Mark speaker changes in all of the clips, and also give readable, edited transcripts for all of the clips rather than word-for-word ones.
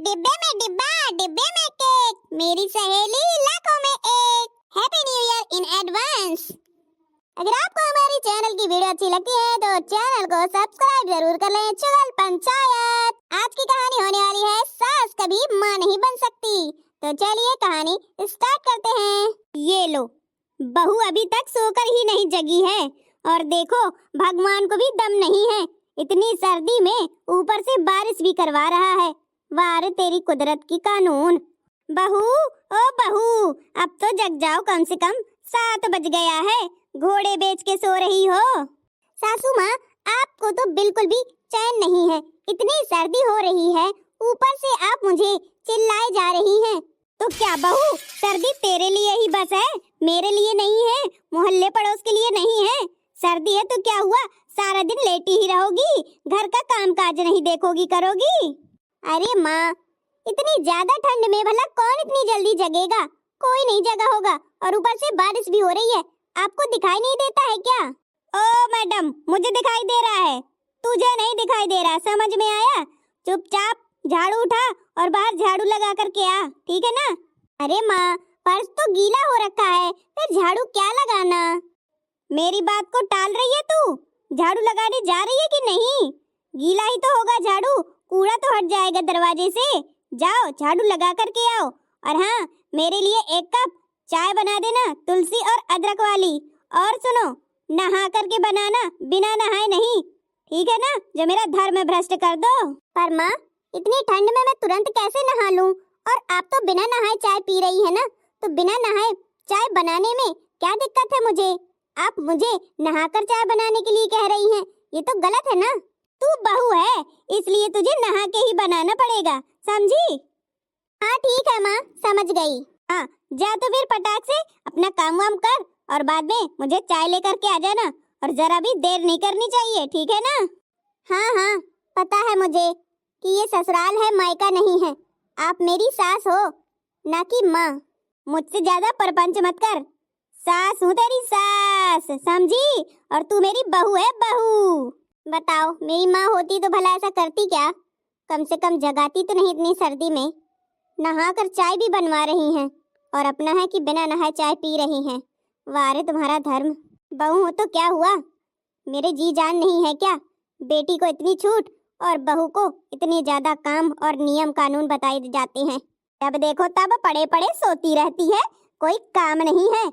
Speaker 1: डिब्बे में डिब्बा, डिब्बे में केक, मेरी सहेली लाखों में एक। Happy new year in advance. अगर आपको हमारी चैनल की वीडियो अच्छी लगती है तो चैनल को सब्सक्राइब जरूर कर लें। चुगल पंचायत। आज की कहानी होने वाली है सास कभी माँ नहीं बन सकती। तो चलिए कहानी स्टार्ट करते हैं। ये लो, बहू अभी तक सोकर ही नहीं जगी है और देखो भगवान को भी दम नहीं है। इतनी सर्दी में ऊपर से बारिश भी करवा रहा है। वाह रे तेरी कुदरत की कानून। बहू, ओ बहू, अब तो जग जाओ, कम से कम 7 बज गया है। घोड़े बेच के सो रही हो। सासू माँ, आपको तो बिल्कुल भी चैन नहीं है। इतनी सर्दी हो रही है, ऊपर से आप मुझे चिल्लाए जा रही हैं। तो क्या बहू, सर्दी तेरे लिए ही बस है, मेरे लिए नहीं है, मोहल्ले पड़ोस के लिए नहीं है। सर्दी है तो क्या हुआ, सारा दिन लेटी ही रहोगी, घर का काम काज नहीं देखोगी करोगी। अरे माँ, इतनी ज्यादा ठंड में भला कौन इतनी जल्दी जगेगा। कोई नहीं जगा होगा और ऊपर से बारिश भी हो रही है। आपको दिखाई नहीं देता है क्या? ओ मैडम, मुझे दिखाई दे रहा है, तुझे नहीं दिखाई दे रहा। समझ में आया? चुपचाप झाड़ू उठा और बाहर झाड़ू लगा करके आ, ठीक है ना? अरे माँ, फर्श तो गीला हो रखा है, फिर झाड़ू क्या लगाना? मेरी बात को टाल रही है तू? झाड़ू लगाने जा रही है कि नहीं? गीला ही तो होगा झाड़ू, कूड़ा तो हट जाएगा दरवाजे से। जाओ झाड़ू लगा करके आओ। और हाँ, मेरे लिए 1 कप चाय बना देना, तुलसी और अदरक वाली। और सुनो, नहा करके बनाना, बिना नहाए नहीं, ठीक है ना? जो मेरा धर्म भ्रष्ट कर दो। पर माँ, इतनी ठंड में मैं तुरंत कैसे नहा लूं? और आप तो बिना नहाए चाय पी रही है ना, तो बिना नहाए चाय बनाने में क्या दिक्कत है मुझे? आप मुझे नहाकर चाय बनाने के लिए कह रही हैं, ये तो गलत है ना? तू बहू है, इसलिए तुझे नहा के ही बनाना पड़ेगा, समझी? हाँ ठीक है माँ, समझ गई। हाँ, जा तो फिर पटाख से अपना काम वाम कर और बाद में मुझे चाय लेकर के आ जाना। और जरा भी देर नहीं करनी चाहिए, ठीक है ना? हाँ हाँ, पता है मुझे कि ये ससुराल है, मायका नहीं है। आप मेरी सास हो, ना कि माँ। मुझसे ज्यादा परपंच मत कर। सास हूँ तेरी सास, समझी? और तू मेरी बहू है, बहू। बताओ, मेरी माँ होती तो भला ऐसा करती क्या? कम से कम जगाती तो नहीं इतनी सर्दी में। नहाकर चाय भी बनवा रही हैं और अपना है कि बिना नहाए चाय पी रही हैं। वाह रे तुम्हारा धर्म। बहू हो तो क्या हुआ, मेरे जी जान नहीं है क्या? बेटी को इतनी छूट और बहू को इतने ज्यादा काम और नियम कानून बताए जाते हैं। जब देखो तब पड़े पड़े सोती रहती है, कोई काम नहीं है।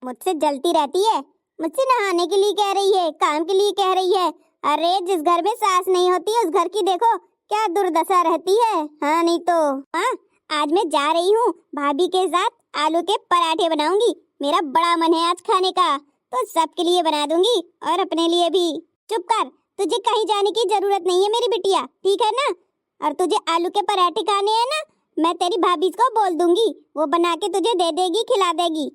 Speaker 1: मुझसे जलती रहती है, मुझसे नहाने के लिए कह रही है, काम के लिए कह रही है। अरे जिस घर में सास नहीं होती उस घर की देखो क्या दुर्दशा रहती है। हाँ नहीं तो। हाँ, आज मैं जा रही हूँ, भाभी के साथ आलू के पराठे बनाऊंगी। मेरा बड़ा मन है आज खाने का, तो सबके लिए बना दूंगी और अपने लिए भी। चुप कर, तुझे कहीं जाने की जरूरत नहीं है मेरी बिटिया, ठीक है ना? और तुझे आलू के पराठे खाने हैं ना, मैं तेरी भाभी को बोल दूंगी, वो बना के तुझे दे देगी, खिला देगी।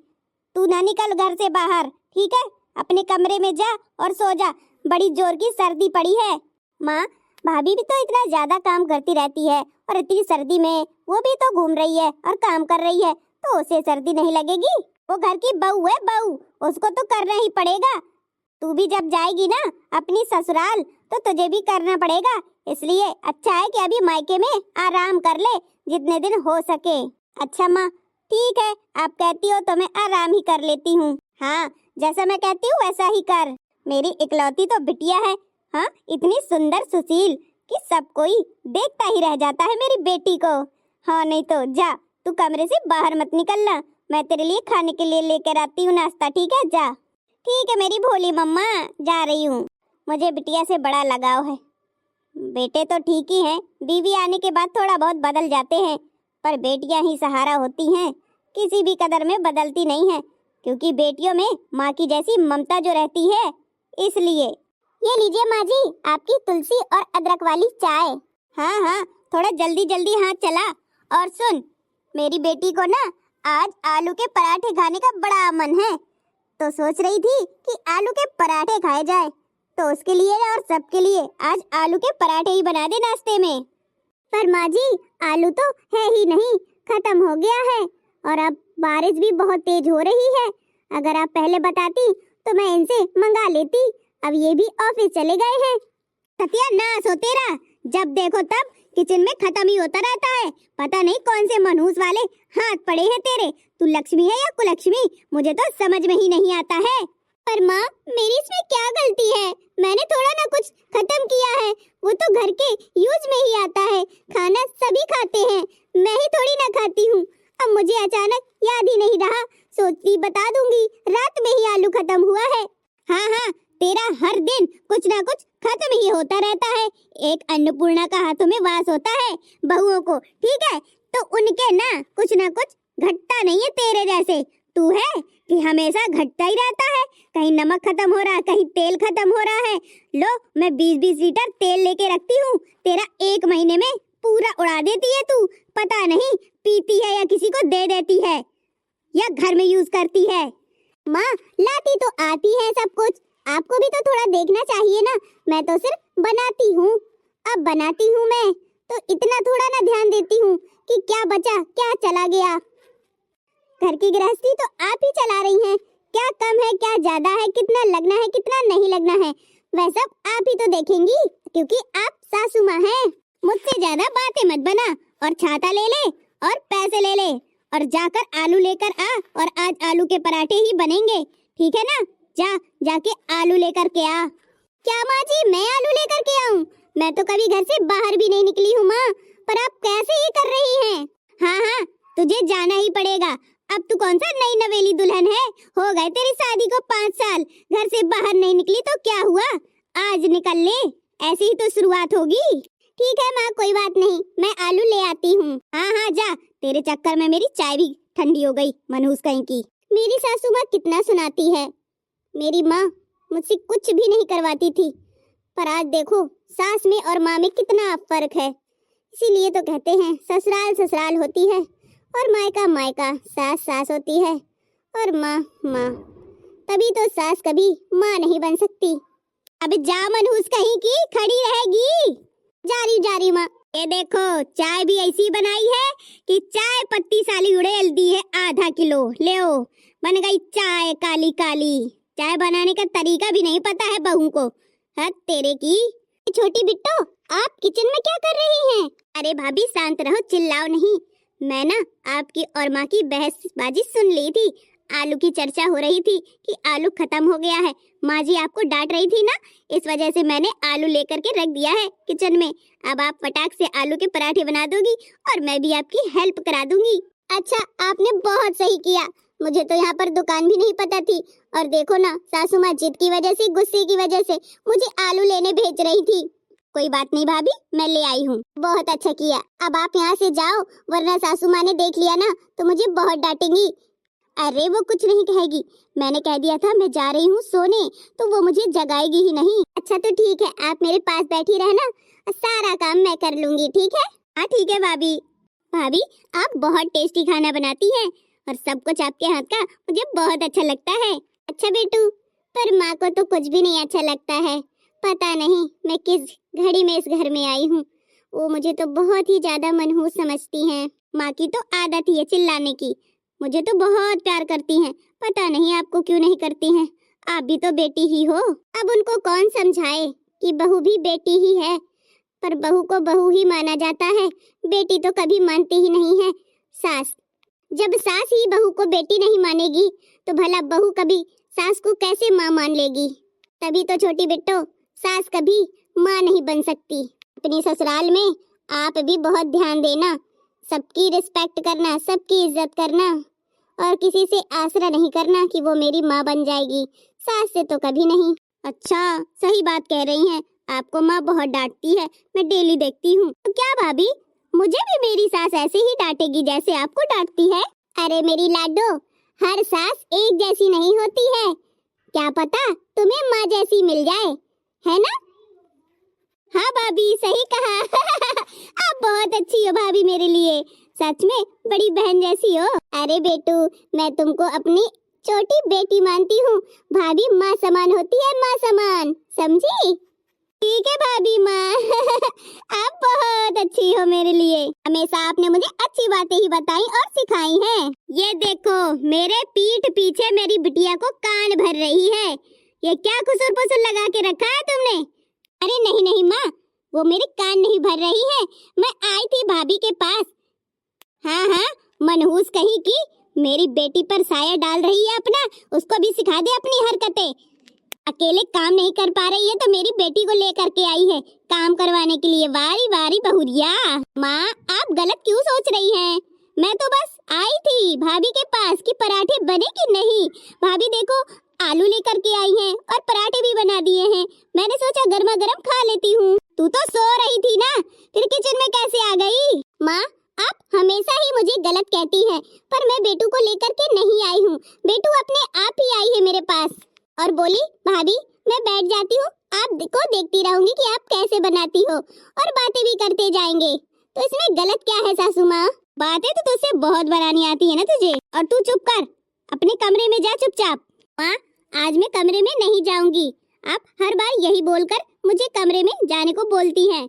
Speaker 1: तू ना निकल घर से बाहर, ठीक है? अपने कमरे में जा और सो जा, बड़ी जोर की सर्दी पड़ी है। माँ, भाभी भी तो इतना ज्यादा काम करती रहती है और इतनी सर्दी में वो भी तो घूम रही है और काम कर रही है, तो उसे सर्दी नहीं लगेगी? वो घर की बहू है, बहू, उसको तो करना ही पड़ेगा। तू भी जब जाएगी ना अपनी ससुराल तो तुझे भी करना पड़ेगा। इसलिए अच्छा है कि अभी मायके में आराम कर ले जितने दिन हो सके। अच्छा माँ, ठीक है, आप कहती हो तो मैं आराम ही कर लेती हूँ। हाँ, जैसा मैं कहती हूँ वैसा ही कर। मेरी इकलौती तो बिटिया है, हाँ, इतनी सुंदर सुशील कि सब कोई देखता ही रह जाता है मेरी बेटी को। हाँ नहीं तो जा, तू कमरे से बाहर मत निकलना, मैं तेरे लिए खाने के लिए लेकर आती हूँ नाश्ता, ठीक है? जा। ठीक है मेरी भोली मम्मा, जा रही हूँ। मुझे बिटिया से बड़ा लगाव है। बेटे तो ठीक ही हैं, बीवी आने के बाद थोड़ा बहुत बदल जाते हैं, पर बेटियां ही सहारा होती हैं, किसी भी कदर में बदलती नहीं है, क्योंकि बेटियों में माँ की जैसी ममता जो रहती है, इसलिए। ये लीजिए माँ जी, आपकी तुलसी और अदरक वाली चाय। हाँ हाँ, थोड़ा जल्दी जल्दी हाथ चला। और सुन, मेरी बेटी को ना आज आलू के पराठे खाने का बड़ा मन है, तो सोच रही थी कि आलू के पराठे खाए जाए, तो उसके लिए और सबके लिए आज आलू के पराठे ही बना दे नाश्ते में। पर माँ जी, आलू तो है ही नहीं, खत्म हो गया है और अब बारिश भी बहुत तेज हो रही है। अगर आप पहले बताती तो मैं इनसे मंगा लेती। अब ये भी ऑफिस चले गए हैं। सत्यानाश हो तेरा, जब देखो तब किचन में खत्म ही होता रहता है। पता नहीं कौन से मनहूस वाले हाथ पड़े हैं तेरे। तू लक्ष्मी है या कुलक्ष्मी, मुझे तो समझ में ही नहीं आता है। पर माँ, मेरी इसमें क्या गलती है? मैंने थोड़ा ना कुछ खत्म किया है, वो तो घर के यूज में ही आता है। खाना सभी खाते हैं, मैं ही थोड़ी ना खाती हूँ। अब मुझे अचानक याद ही नहीं रहा, सोचती बता दूंगी। रात में ही आलू खत्म हुआ है। हाँ हाँ, तेरा हर दिन कुछ ना कुछ खत्म ही होता रहता है। एक अन्नपूर्णा का हाथों में वास होता है बहुओं को, ठीक है? तो उनके ना कुछ घटता नहीं है तेरे जैसे। तू है कि हमेशा घटता ही रहता है। कहीं नमक खत्म हो रहा है, कहीं तेल खत्म हो रहा है। लो, मैं 20-20 लीटर तेल लेके रखती हूँ, तेरा 1 महीने में पूरा उड़ा देती है तू। पता नहीं पीती है या किसी को दे देती है या घर में यूज करती है। माँ, लाती तो आती है सब कुछ, आपको भी तो थोड़ा देखना चाहिए ना। मैं तो सिर्फ बनाती हूँ। अब बनाती हूँ मैं तो इतना थोड़ा ना ध्यान देती हूँ कि क्या बचा क्या चला गया। घर की गृहस्थी तो आप ही चला रही हैं। क्या कम है क्या ज्यादा है, कितना लगना है कितना नहीं लगना है, वह सब आप ही तो देखेंगी, क्योंकि आप सासू माँ हैं। मुझसे ज्यादा बातें मत बना और छाता ले ले और पैसे ले ले और जाकर आलू लेकर आ। और आज आलू के पराठे ही बनेंगे, ठीक है ना? जाके आलू लेकर के आ। क्या माँ जी, मैं आलू लेकर के आऊँ? मैं तो कभी घर से बाहर भी नहीं निकली हूँ माँ, पर आप कैसे ये कर रही हैं? हाँ, तुझे जाना ही पड़ेगा। अब तू कौन सा नई नवेली दुल्हन है? हो गए तेरी शादी को 5 साल, घर से बाहर नहीं निकली तो क्या हुआ? आज निकल ले, ऐसी ही तो शुरुआत होगी। ठीक है माँ, कोई बात नहीं, मैं आलू ले आती हूँ। हाँ, जा, तेरे चक्कर में मेरी चाय भी ठंडी हो गई, मनहूस कहीं की। मेरी सासू माँ कितना सुनाती है। मेरी माँ मुझसे कुछ भी नहीं करवाती थी, पर आज देखो सास में और माँ में कितना फर्क है। इसीलिए तो कहते हैं ससुराल ससुराल होती है और मायका मायका, सास सास होती है और माँ माँ। तभी तो सास कभी माँ नहीं बन सकती। अब जा मनहूस कहीं की, खड़ी रहेगी। जा रही माँ। ये देखो, चाय भी ऐसी बनाई है कि चाय पत्ती साली उड़ेल दी है आधा किलो। ले ओ, बन गई चाय काली काली। चाय बनाने का तरीका भी नहीं पता है बहू को। हद तेरे की। छोटी बिट्टो, आप किचन में क्या कर रही हैं? अरे भाभी शांत रहो, चिल्लाओ नहीं। मैं ना आपकी और माँ की बहसबाजी सुन ली थी। आलू की चर्चा हो रही थी कि आलू खत्म हो गया है। माँ जी आपको डांट रही थी ना, इस वजह से मैंने आलू लेकर के रख दिया है किचन में। अब आप फटाक से आलू के पराठे बना दोगी और मैं भी आपकी हेल्प करा दूंगी। अच्छा, आपने बहुत सही किया। मुझे तो यहाँ पर दुकान भी नहीं पता थी। और देखो ना, सासू माँ जिद की वजह से, गुस्से की वजह से मुझे आलू लेने भेज रही थी। कोई बात नहीं भाभी, मैं ले आई हूँ। बहुत अच्छा किया। अब आप यहाँ से जाओ, वरना सासू माँ ने देख लिया ना तो मुझे बहुत डांटेंगी। अरे वो कुछ नहीं कहेगी, मैंने कह दिया था मैं जा रही हूँ सोने, तो वो मुझे जगाएगी ही नहीं। अच्छा तो ठीक है, आप मेरे पास बैठी रहना, सारा काम मैं कर लूंगी, ठीक है? हाँ ठीक है भाभी। भाभी, आप बहुत टेस्टी खाना बनाती हैं और सब कुछ आपके हाथ का मुझे बहुत अच्छा लगता है। अच्छा बेटू, पर माँ को तो कुछ भी नहीं अच्छा लगता है। पता नहीं मैं किस घड़ी में इस घर में आई हूँ। वो मुझे तो बहुत ही ज्यादा मनहूस समझती हैं। माँ की तो आदत ही है चिल्लाने की। मुझे तो बहुत प्यार करती हैं, पता नहीं आपको क्यों नहीं करती हैं। आप भी तो बेटी ही हो। अब उनको कौन समझाए कि बहू भी बेटी ही है, पर बहू को बहू ही माना जाता है, बेटी तो कभी मानती ही नहीं है। सास, जब सास ही बहू को बेटी नहीं मानेगी तो भला बहू कभी सास को कैसे माँ मान लेगी? तभी तो छोटी बिट्टो, सास कभी माँ नहीं बन सकती। अपनी ससुराल में आप भी बहुत ध्यान देना, सबकी रिस्पेक्ट करना, सबकी इज्जत करना और किसी से आसरा नहीं करना कि वो मेरी माँ बन जाएगी। सास से तो कभी नहीं। अच्छा, सही बात कह रही हैं, आपको माँ बहुत डांटती है, मैं डेली देखती हूँ। तो क्या भाभी, मुझे भी मेरी सास ऐसे ही डांटेगी जैसे आपको डांटती है? अरे मेरी लाडो, हर सास एक जैसी नहीं होती है। क्या पता तुम्हें माँ जैसी मिल जाए, है ना? हाँ भाभी, सही कहा। आप बहुत अच्छी हो भाभी मेरे लिए, सच में बड़ी बहन जैसी हो। अरे बेटू, मैं तुमको अपनी छोटी बेटी मानती हूँ। भाभी माँ समान होती है, माँ समान, समझी? ठीक है भाभी माँ। आप बहुत अच्छी हो मेरे लिए, हमेशा आपने मुझे अच्छी बातें ही बताई और सिखाई हैं। ये देखो, मेरे पीठ पीछे मेरी बिटिया को कान भर रही है। ये क्या खुसुर पुसुर लगा के रखा है तुमने? अरे नहीं नहीं माँ, वो मेरे कान नहीं भर रही है। मैं आई थी भाभी के पास। हाँ, मनहूस कहीं की, मेरी बेटी पर साया डाल रही है अपना। उसको भी सिखा दे अपनी हरकतें। अकेले काम नहीं कर पा रही है तो मेरी बेटी को लेकर के आई है काम करवाने के लिए। वारी वारी बहुरिया। माँ, आप गलत क्यों सोच रही हैं? मैं तो बस आई थी भाभी के पास कि पराठे बने कि नहीं। भाभी देखो, आलू लेकर के आई हैं और पराठे भी बना दिए हैं। मैंने सोचा गर्मा गर्म खा लेती हूँ। तू तो सो रही थी ना, फिर किचन में कैसे आ गई? माँ, आप हमेशा ही मुझे गलत कहती हैं, पर मैं बेटू को लेकर के नहीं आई हूँ। बेटू अपने आप ही आई है मेरे पास और बोली, भाभी मैं बैठ जाती हूँ, आपको देखती रहूंगी कि आप कैसे बनाती हो और बातें भी करते जाएंगे। तो इसमें गलत क्या है सासू माँ? बातें तो तुझसे बहुत बनानी आती है ना तुझे। और तू चुप कर, अपने कमरे में जा चुपचाप। माँ, आज मैं कमरे में नहीं जाऊंगी। आप हर बार यही बोलकर मुझे कमरे में जाने को बोलती हैं।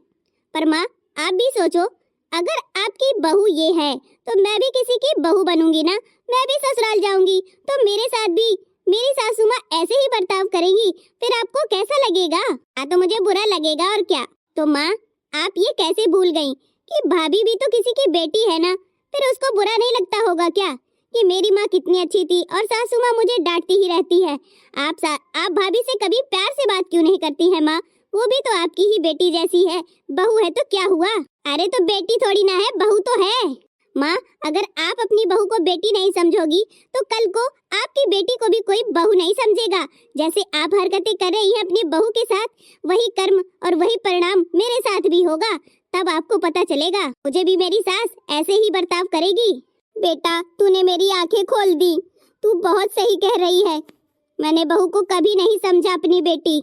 Speaker 1: पर माँ, आप भी सोचो, अगर आपकी बहू ये है तो मैं भी किसी की बहू बनूंगी ना। मैं भी ससुराल जाऊंगी तो मेरे साथ भी मेरी सासू माँ ऐसे ही बर्ताव करेंगी, फिर आपको कैसा लगेगा? तो मुझे बुरा लगेगा और क्या। तो माँ, आप ये कैसे भूल गई कि भाभी भी तो किसी की बेटी है ना? फिर उसको बुरा नहीं लगता होगा क्या कि मेरी माँ कितनी अच्छी थी और सासू माँ मुझे डांटती ही रहती है। आप भाभी से कभी प्यार से बात क्यों नहीं करती है माँ? वो भी तो आपकी ही बेटी जैसी है। बहू है तो क्या हुआ? अरे तो बेटी थोड़ी ना है, बहू तो है। माँ, अगर आप अपनी बहू को बेटी नहीं समझोगी तो कल को आपकी बेटी को भी कोई बहू नहीं समझेगा। जैसे आप हरकतें कर रही हैं अपनी बहू के साथ, वही कर्म और वही परिणाम मेरे साथ भी होगा। तब आपको पता चलेगा। मुझे भी मेरी सास ऐसे ही बर्ताव करेगी। बेटा, तूने मेरी आंखें खोल दी। तू बहुत सही कह रही है। मैंने बहू को कभी नहीं समझा अपनी बेटी।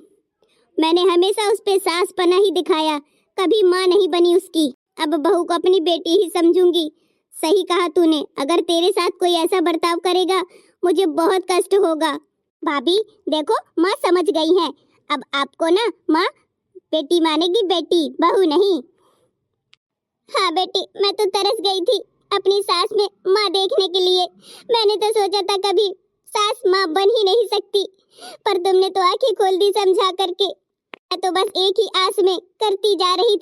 Speaker 1: मैंने हमेशा उस पे सासपना ही दिखाया, कभी माँ नहीं बनी उसकी। अब बहू को अपनी बेटी ही समझूंगी। सही कहा तूने, अगर तेरे साथ कोई ऐसा बर्ताव करेगा मुझे बहुत कष्ट होगा। भाभी देखो, माँ समझ गई है। अब आपको ना माँ बेटी मानेगी, बेटी बहू नहीं। हाँ बेटी, मैं तो तरस गई थी अपनी सास में माँ देखने के लिए। मैंने तो सोचा था कभी सास माँ बन ही नहीं सकती, पर तुमने तो आंखें खोल दी समझा करके। मैं तो बस एक ही आस में करती जा रही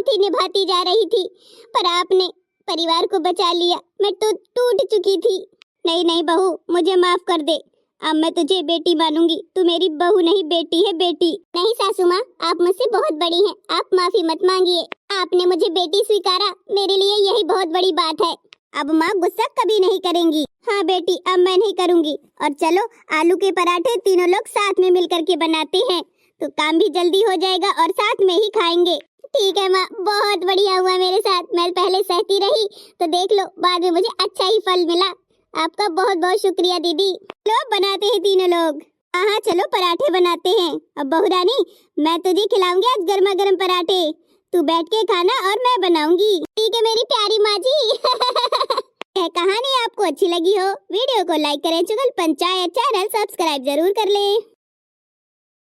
Speaker 1: थी, निभाती जा रही थी, पर आपने परिवार को बचा लिया। मैं तो टूट चुकी थी। नहीं बहू, मुझे माफ कर दे। अब मैं तुझे बेटी मानूंगी। तू मेरी बहू नहीं, बेटी है, बेटी। नहीं सासू माँ, आप मुझसे बहुत बड़ी हैं, आप माफी मत मांगिए। आपने मुझे बेटी स्वीकारा, मेरे लिए यही बहुत बड़ी बात है। अब माँ गुस्सा कभी नहीं करेंगी। हाँ बेटी, अब मैं नहीं करूँगी। और चलो, आलू के पराठे तीनों लोग साथ में मिल करके बनाते हैं तो काम भी जल्दी हो जाएगा और साथ में ही खाएंगे। ठीक है माँ, बहुत बढ़िया हुआ मेरे साथ। मैं पहले सहती रही तो देख लो, बाद में मुझे अच्छा ही फल मिला। आपका बहुत बहुत शुक्रिया दीदी। लो बनाते हैं तीनों लोग। हाँ, चलो पराठे बनाते हैं। अब बहू रानी, मैं तुझे खिलाऊंगी आज गर्मा गर्म पराठे। तू बैठ के खाना और मैं बनाऊंगी। ठीक है मेरी प्यारी माँ जी। कहानी आपको अच्छी लगी हो, वीडियो को लाइक करें, चुगल पंचायत चैनल सब्सक्राइब जरूर कर लें।